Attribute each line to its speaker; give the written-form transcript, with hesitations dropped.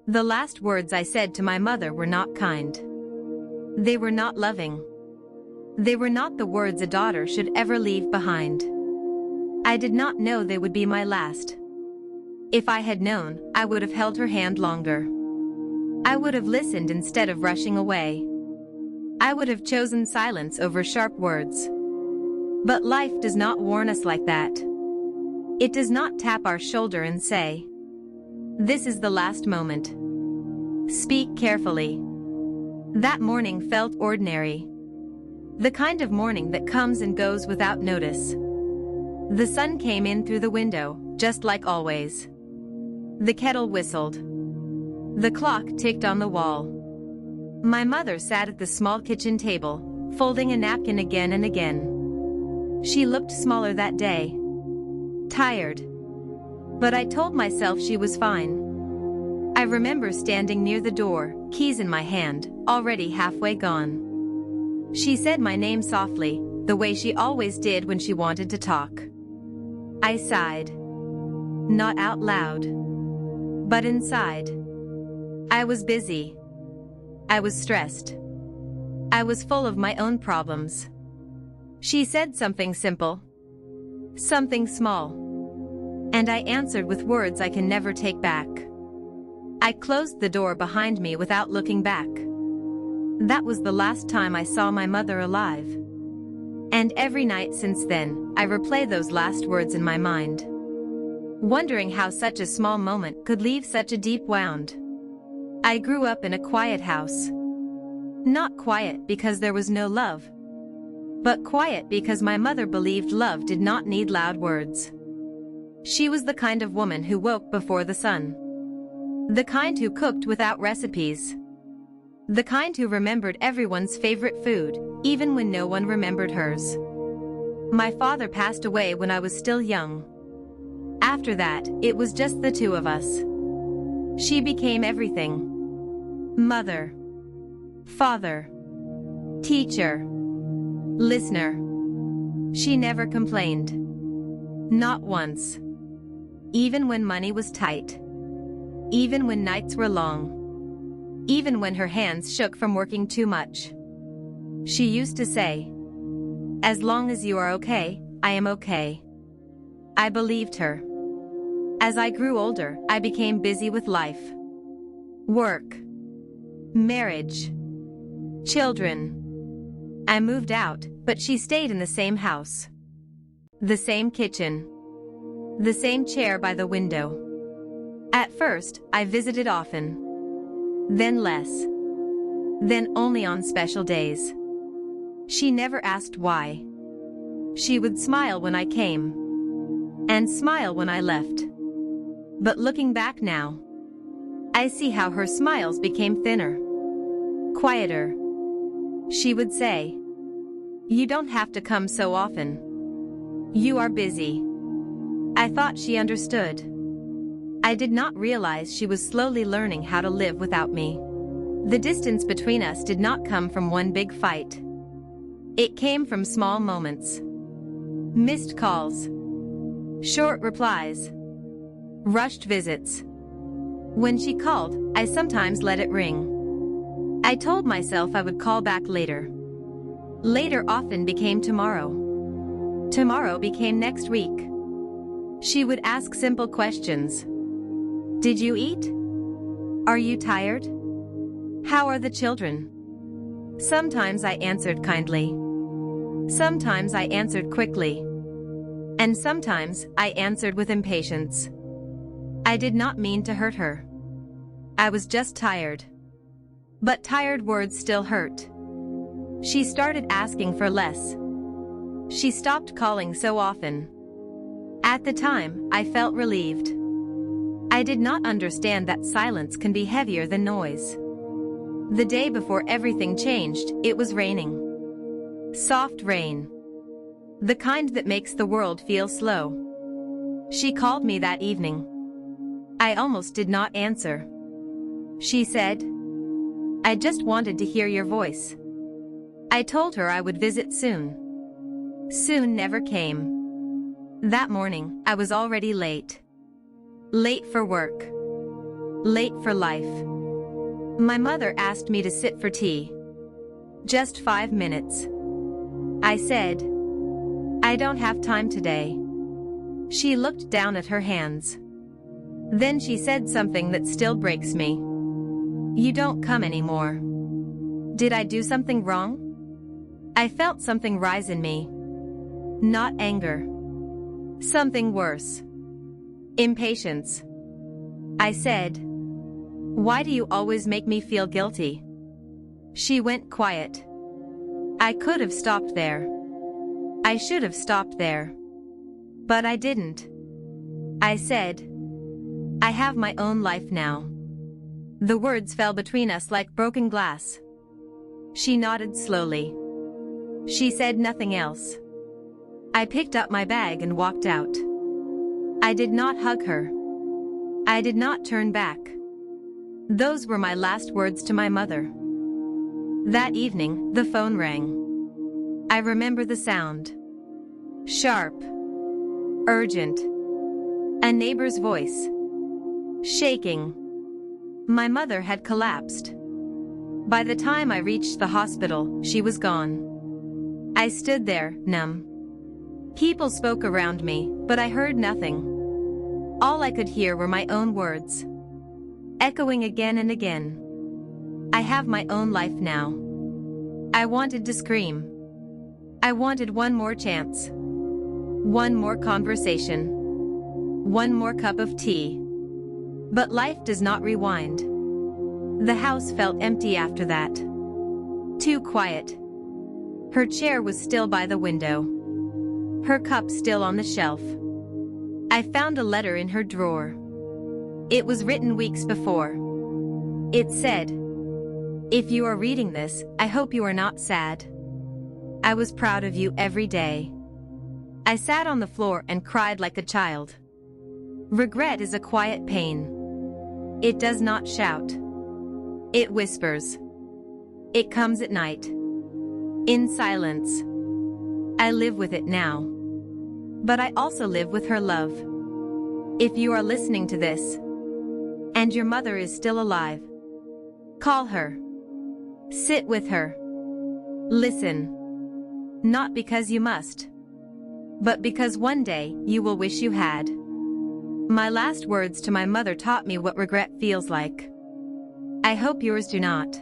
Speaker 1: The last words I said to my mother were not kind. They were not loving. They were not the words a daughter should ever leave behind. I did not know they would be my last. If I had known, I would have held her hand longer. I would have listened instead of rushing away. I would have chosen silence over sharp words. But life does not warn us like that. It does not tap our shoulder and say, "This is the last moment. Speak carefully." That morning felt ordinary. The kind of morning that comes and goes without notice. The sun came in through the window, just like always. The kettle whistled. The clock ticked on the wall. My mother sat at the small kitchen table, folding a napkin again and again. She looked smaller that day. Tired. But I told myself she was fine. I remember standing near the door, keys in my hand, already halfway gone. She said my name softly, the way she always did when she wanted to talk. I sighed. Not out loud. But inside. I was busy. I was stressed. I was full of my own problems. She said something simple. Something small. And I answered with words I can never take back. I closed the door behind me without looking back. That was the last time I saw my mother alive. And every night since then, I replay those last words in my mind, wondering how such a small moment could leave such a deep wound. I grew up in a quiet house. Not quiet because there was no love, but quiet because my mother believed love did not need loud words. She was the kind of woman who woke before the sun. The kind who cooked without recipes. The kind who remembered everyone's favorite food, even when no one remembered hers. My father passed away when I was still young. After that, it was just the two of us. She became everything. Mother. Father. Teacher. Listener. She never complained. Not once. Even when money was tight. Even when nights were long. Even when her hands shook from working too much. She used to say, "As long as you are okay, I am okay." I believed her. As I grew older, I became busy with life. Work. Marriage. Children. I moved out, but she stayed in the same house. The same kitchen. The same chair by the window. At first, I visited often. Then less. Then only on special days. She never asked why. She would smile when I came. And smile when I left. But looking back now, I see how her smiles became thinner. Quieter. She would say, "You don't have to come so often. You are busy." I thought she understood. I did not realize she was slowly learning how to live without me. The distance between us did not come from one big fight. It came from small moments. Missed calls. Short replies. Rushed visits. When she called, I sometimes let it ring. I told myself I would call back later. Later often became tomorrow. Tomorrow became next week. She would ask simple questions. Did you eat? Are you tired? How are the children? Sometimes I answered kindly. Sometimes I answered quickly. And sometimes I answered with impatience. I did not mean to hurt her. I was just tired. But tired words still hurt. She started asking for less. She stopped calling so often. At the time, I felt relieved. I did not understand that silence can be heavier than noise. The day before everything changed, it was raining. Soft rain. The kind that makes the world feel slow. She called me that evening. I almost did not answer. She said, "I just wanted to hear your voice." I told her I would visit soon. Soon never came. That morning, I was already late. Late for work. Late for life. My mother asked me to sit for tea. Just 5 minutes. I said, I don't have time today. She looked down at her hands. Then she said something that still breaks me. You don't come anymore. Did I do something wrong? I felt something rise in me. Not anger. Something worse. Impatience. I said, why do you always make me feel guilty? She went quiet. I could have stopped there. I should have stopped there. But I didn't. I said, I have my own life now. The words fell between us like broken glass. She nodded slowly. She said nothing else. I picked up my bag and walked out. I did not hug her. I did not turn back. Those were my last words to my mother. That evening, the phone rang. I remember the sound. Sharp. Urgent. A neighbor's voice. Shaking. My mother had collapsed. By the time I reached the hospital, she was gone. I stood there, numb. People spoke around me, but I heard nothing. All I could hear were my own words, echoing again and again. I have my own life now. I wanted to scream. I wanted one more chance. One more conversation. One more cup of tea. But life does not rewind. The house felt empty after that. Too quiet. Her chair was still by the window. Her cup still on the shelf. I found a letter in her drawer. It was written weeks before. It said, if you are reading this, I hope you are not sad. I was proud of you every day. I sat on the floor and cried like a child. Regret is a quiet pain. It does not shout. It whispers. It comes at night. In silence. I live with it now. But I also live with her love. If you are listening to this, and your mother is still alive, call her. Sit with her. Listen. Not because you must, but because one day you will wish you had. My last words to my mother taught me what regret feels like. I hope yours do not.